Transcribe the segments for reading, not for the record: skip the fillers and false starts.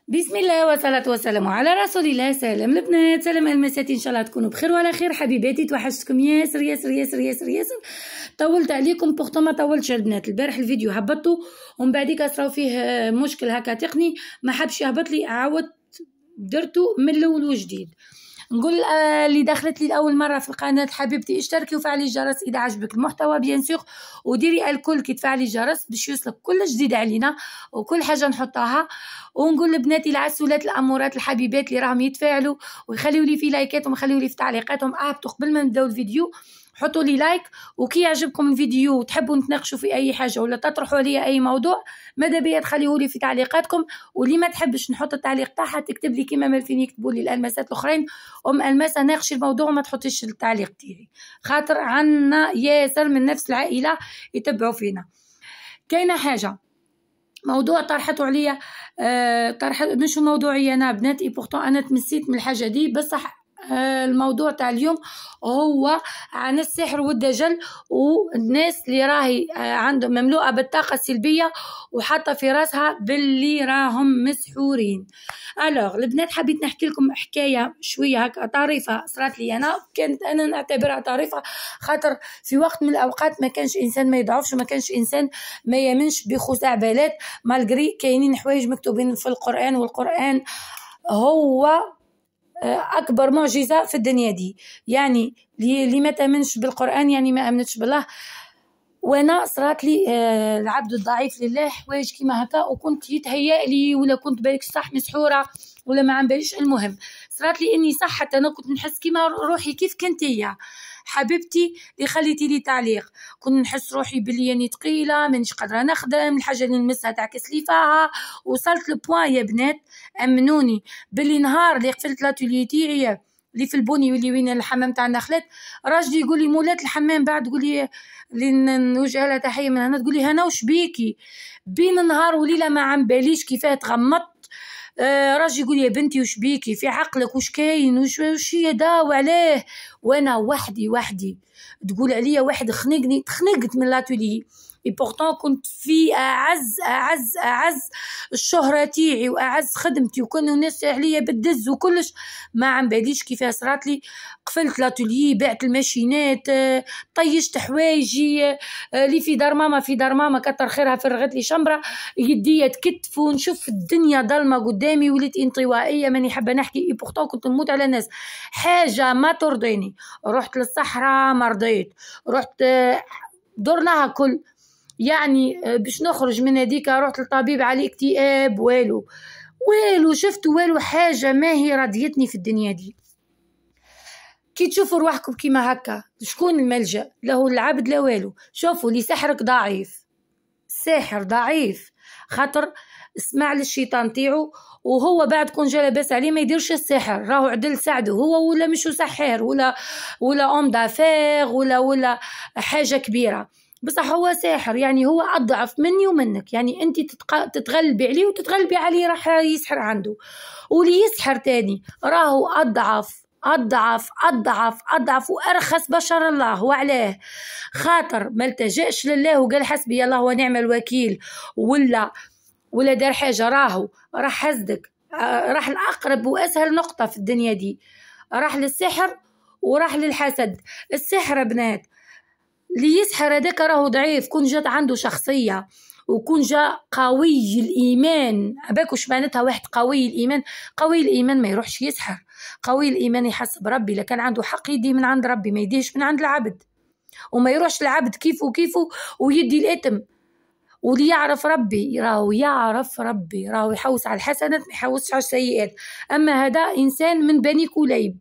بسم الله والصلاة والسلام على رسول الله. سلام البنات، سلام المسات، ان شاء الله تكونوا بخير وعلى خير. حبيباتي توحشتكم ياسر ياسر ياسر ياسر ياسر. طولت عليكم بورتو ما طولتش البنات. البارح الفيديو هبطته ومن بعديك صراو فيه مشكل هكا تقني، ما حبش يهبط لي، عاودت درته من الاول وجديد. نقول اللي دخلت لي لاول مره في القناه حبيبتي اشتركي وفعلي الجرس اذا عجبك المحتوى بيان سور، وديري الكل كي تفعلي الجرس باش يوصلك كل جديد علينا وكل حاجه نحطها. ونقول لبناتي العسولات الامورات الحبيبات اللي راهم يتفاعلوا ويخليوا لي في لايكاتهم ويخليوا لي في تعليقاتهم، اهبطوا قبل ما نبداو الفيديو حطوا لي لايك، وكي يعجبكم الفيديو وتحبوا نتناقشوا في اي حاجه ولا تطرحوا لي اي موضوع ماذا بيا تخليوه لي في تعليقاتكم. واللي ما تحبش نحط التعليق تاعها تكتب لي كيما مالفين يكتبوا لي الالماسات الاخرين، الماسه ناقشي الموضوع وما تحطيش التعليق تاعي، خاطر عنا ياسر من نفس العائله يتبعوا فينا. كاينه حاجه موضوع طرحته عليا طرح مش موضوعي انا بنات، بورتون انا تمسيت من الحاجه دي بصح. الموضوع تاع اليوم هو عن السحر والدجل والناس اللي راهي عندهم مملوءه بالطاقه السلبيه وحاطه في راسها باللي راهم مسحورين. الوغ البنات حبيت نحكي لكم حكايه شويه هكا طريفه صارت لي انا، كانت انا نعتبرها طريفه خاطر في وقت من الاوقات ما كانش انسان ما يضعفش وما كانش انسان ما يامنش بخزعبلات، مالغري كاينين حوايج مكتوبين في القران، والقران هو أكبر معجزة في الدنيا دي. يعني اللي ما تأمنش بالقرآن يعني ما أمنتش بالله. وانا صرات لي العبد الضعيف لله حوايج كيما هكا، وكنت يتهيأ لي ولا كنت بالك صح مسحوره ولا ما عم باليش. المهم صرات لي اني صح حتى انا كنت نحس كيما روحي كيف كنت هي حبيبتي اللي خليتي لي تعليق. كنت نحس روحي بلي يعني ثقيله مانيش قادره نخدم، الحاجه اللي نمسها تعكس لي فيها. وصلت لبوان يا بنات امنوني باللي نهار اللي قفلت لاتولي تاعي اللي في البوني واللي وين الحمام تاع النخلات، راجلي يقول لي مولات الحمام بعد تقول لي اللي نوجه لها تحيه من هنا، تقول لي هنا وش بيكي بين نهار وليله ما عم باليش كيفاه تغمضت. راجل يقول يا بنتي وش بيكي في عقلك وش كاين وش هي دا وعلاه. وانا وحدي تقول عليا واحد خنقني، تخنقت من لاتولي. بورتون كنت في اعز الشهره تاعي واعز خدمتي وكانوا الناس عليا بالدز وكلش، ما عم باليش كيفاش صرات لي. قفلت لاتولي، بعت الماشينات، طيشت حوايجي اللي في دار ماما كتر خيرها فرغت لي شمبره، يديا تكتف ونشوف الدنيا ضلمه قدامي، وليت انطوائيه ماني حابه نحكي. بورتون كنت نموت على الناس، حاجه ما ترضيني. رحت للصحراء ما رضيت، رحت درناها كل يعني باش نخرج من هذيك. رحت للطبيب على اكتئاب، والو شفت والو حاجه ما هي رضيتني في الدنيا دي. كي تشوفوا رواحكم كيما هكا شكون الملجأ له؟ العبد لا والو. شوفوا لي سحرك ضعيف، الساحر ضعيف خاطر اسمع للشيطان تاعو، وهو بعد كون جا لاباس عليه ما يديرش السحر، راهو عدل ساعده هو ولا مش سحار ولا ام دافير ولا حاجه كبيره، بصح هو ساحر. يعني هو اضعف مني ومنك، يعني انت تتغلبي عليه وتتغلبي عليه راح يسحر عنده. واللي يسحر تاني راهو أضعف وأرخص بشر الله. وعلاه خاطر ما التجأش لله وقال حسبي الله ونعم الوكيل ولا دار حاجة، راح حسدك، راح الأقرب وأسهل نقطة في الدنيا دي، راح للسحر وراح للحسد. السحر بنات اللي يسحر هذاك راهو ضعيف، كون جات عنده شخصية وكون جاء قوي الإيمان. أباك وش معناتها واحد قوي الإيمان؟ قوي الإيمان ما يروحش يسحر، قوي الإيمان يحسب ربي، لكن عنده حق يدي من عند ربي، ما يديش من عند العبد، وما يروحش العبد كيفه ويدي الإثم. واللي يعرف ربي راهو يحوس على الحسنات ما يحوسش على السيئات. أما هذا إنسان من بني كليب،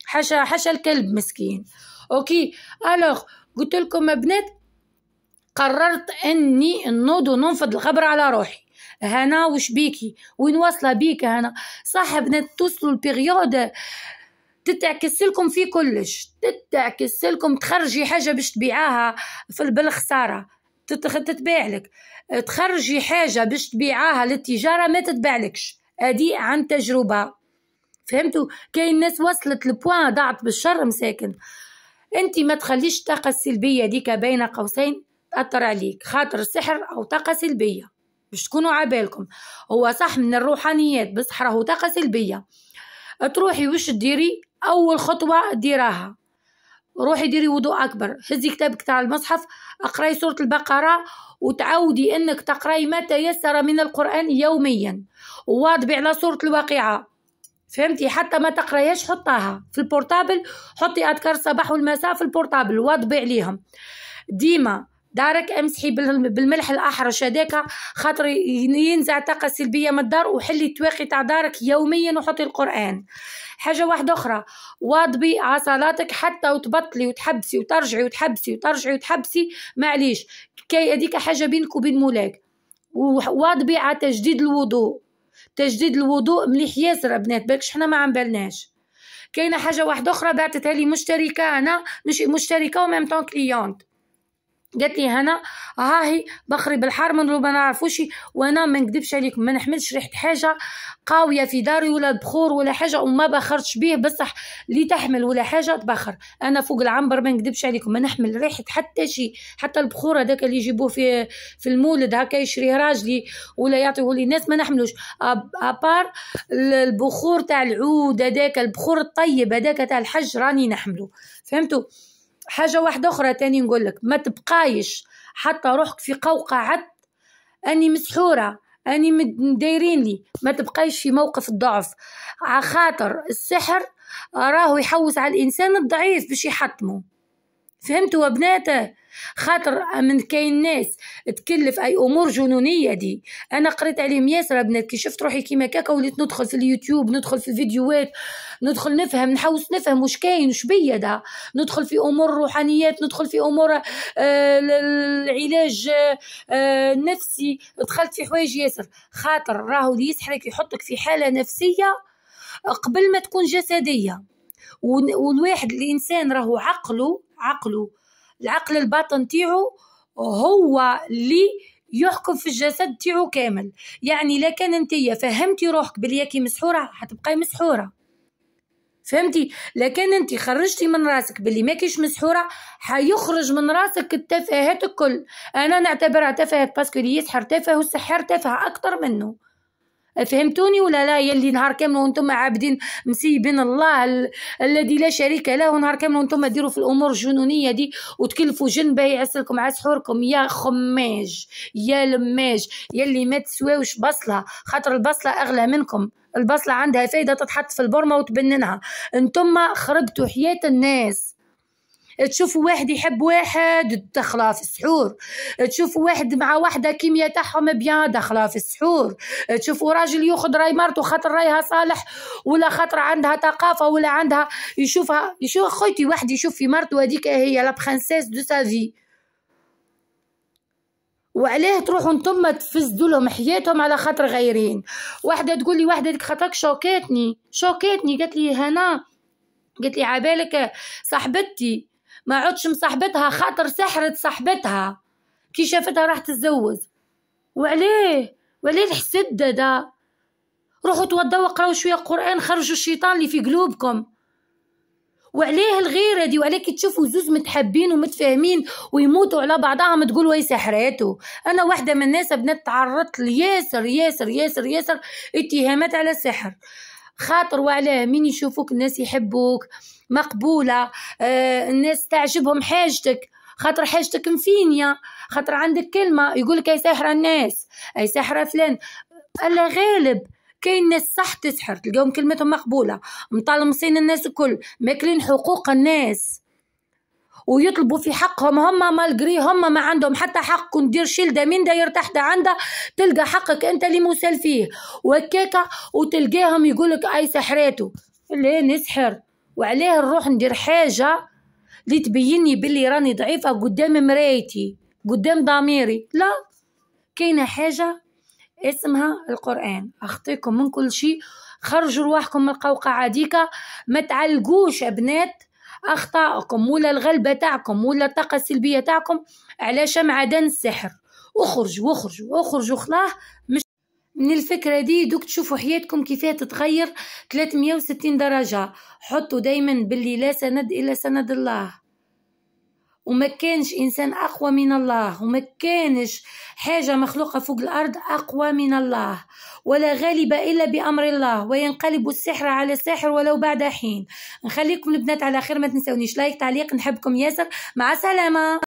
حاشا الكلب مسكين. أوكي ألوغ قلت لكم بنات قررت اني نوض وننفض الغبر على روحي. هنا وش بيكي وين واصله بيك هنا؟ صح بنات توصلوا البيريود تتعكس لكم في كلش، تتعكس لكم تخرجي حاجه باش تبيعاها بالخساره تتباع لك، تخرجي حاجه باش تبيعاها للتجاره ما تتباعلكش. ادي عن تجربه، فهمتوا؟ كاين ناس وصلت لبوان ضاعت بالشر مساكن. انت ما تخليش الطاقه السلبيه ديك بين قوسين تأثر عليك، خاطر السحر او طاقه سلبيه باش تكونوا عبالكم. هو صح من الروحانيات بصح راهو طاقة سلبية. تروحي وش تديري؟ أول خطوة ديراها، روحي ديري وضوء أكبر، هزي كتابك تاع المصحف، اقراي سورة البقرة، وتعودي انك تقراي ما تيسر من القرآن يوميا، وواظبي على سورة الواقعة. فهمتي؟ حتى ما تقرايهاش حطاها في البورتابل، حطي اذكار الصباح والمساء في البورتابل واظبي عليهم ديما. دارك امسحي بالملح الاحرش هذاك خاطر ينزع طاقه سلبيه من الدار، وحلي التواقي تاع دارك يوميا وحطي القرآن. حاجه واحده اخرى، واظبي على صلاتك حتى وتبطلي وتحبسي وترجعي وتحبسي وترجعي وتحبسي، معليش كي هذيك حاجه بينك وبين مولاك. وواظبي على تجديد الوضوء، تجديد الوضوء مليح ياسر بنات، بالكش حنا ما عم بالناش. كاينه حاجه واحده اخرى بعثتها لي مشتركه، انا مش مشتركه وميم طون كليونت، قالت لي هنا هاهي بخري بالحار من ما نعرفوش، وانا ما نكذبش عليكم ما نحملش ريحه حاجه قاويه في داري ولا بخور ولا حاجه، وما بخرتش به بصح اللي تحمل ولا حاجه تبخر. انا فوق العنبر ما نكذبش عليكم ما نحمل ريحه حتى شيء، حتى البخور هذاك اللي يجيبوه في المولد هكا يشريه راجلي ولا يعطيه لي الناس ما نحملوش، ابار البخور تاع العود هذاك، البخور الطيب هذاك تاع الحج راني نحمله. فهمتوا؟ حاجة واحدة أخرى تاني نقولك، ما تبقايش حتى روحك في قوقعة أني مسحورة أني مدايرين لي، ما تبقايش في موقف الضعف، عخاطر السحر راهو يحوس على الإنسان الضعيف باش يحطمه. فهمتوا وبناته؟ خاطر من كاين ناس تكلف اي امور جنونيه دي، انا قريت عليهم ياسر بنات، كي شفت روحي كيما كاكا وليت ندخل في اليوتيوب، ندخل في الفيديوهات، ندخل نفهم، نحوس نفهم واش كاين واش بيا دا، ندخل في امور الروحانيات، ندخل في امور العلاج النفسي، دخلت في حوايج ياسر. خاطر راهو اللي يسحرك يحطك في حاله نفسيه قبل ما تكون جسديه، والواحد الانسان راهو عقله العقل الباطن تاعو هو اللي يحكم في الجسد تاعو كامل. يعني لا كان انتيا فهمتي روحك بلياكي مسحوره حتبقاي مسحوره، فهمتي؟ لكن انتي خرجتي من راسك باللي ما كيش مسحوره حيخرج من راسك التفاهات الكل. انا نعتبرها تفاهات باسكو اللي يسحر تافه والسحار تافه اكتر منه. فهمتوني ولا لا؟ يلي نهار كامل وانتم عابدين مسيبين الله الذي لا شريك له، ونهار كامل وانتم ديروا في الامور الجنونيه دي وتكلفوا جنبه يعسلكم على سحوركم. يا خماج يا لماج يلي ما تسواوش بصله، خاطر البصله اغلى منكم، البصله عندها فايده تتحط في البرمه وتبننها، انتم خربتوا حياه الناس. تشوفوا واحد يحب واحد دخله في السحور، تشوفوا واحد مع واحدة كيميا تاعهم بيان دخله في السحور، تشوفوا راجل ياخذ راي مرته خاطر رايها صالح ولا خاطر عندها ثقافة ولا عندها يشوف خويتي واحد يشوف في مرته هذيك هي لا برانسيس دو سافي، وعليه تروحوا انتم تفسدوا لهم حياتهم على خاطر غيرين. واحدة تقول لي واحدة ديك خاطرك شوكيتني قالت لي هنا، قالت لي عبالك صاحبتي ما عدش مصاحبتها خاطر سحرت صاحبتها كي شافتها راح تتزوج. وعليه الحسد ده؟ روحوا توضوا وقراوا شويه قرآن، خرجوا الشيطان اللي في قلوبكم. وعليه الغيره دي؟ وعليه كي تشوفوا زوز متحبين ومتفاهمين ويموتوا على بعضهم تقولوا اي سحراتو؟ انا واحده من الناس بنات تعرضت لياسر ياسر ياسر ياسر اتهامات على السحر. خاطر وعلاه مين يشوفوك الناس يحبوك مقبولة، الناس تعجبهم حاجتك، خاطر حاجتك مفينية، خاطر عندك كلمة يقولك اي ساحرة الناس اي ساحرة فلان. الا غالب كاين ناس صح تسحر تلقاهم كلمتهم مقبولة، مطالمصين الناس الكل، ماكلين حقوق الناس ويطلبوا في حقهم، هم مالقري هم ما عندهم حتى حق. كون دير شلده من دا يرتاح دا عنده تلقى حقك انت اللي مسال فيه وكاكا، وتلقاهم يقولك اي سحراتو. ليه نسحر؟ وعليه نروح ندير حاجه اللي تبيني باللي راني ضعيفه قدام مرايتي قدام ضميري؟ لا، كاينه حاجه اسمها القرآن. اخطيكم من كل شيء، خرجوا رواحكم من القوقعه ديكا، ما تعلقوش بنات اخطائكم ولا الغلبه تاعكم ولا الطاقه السلبيه تاعكم على شمعدان السحر. اخرجوا خلاه مش من الفكره دي. دوك تشوفوا حياتكم كيفاه تتغير 360 درجه. حطوا دايما باللي لا سند الا سند الله، وما كانش إنسان أقوى من الله، وما كانش حاجة مخلوقة فوق الأرض أقوى من الله، ولا غالب إلا بأمر الله، وينقلب السحر على الساحر ولو بعد حين. نخليكم البنات على خير، ما تنسونيش لايك تعليق، نحبكم ياسر، مع السلامة.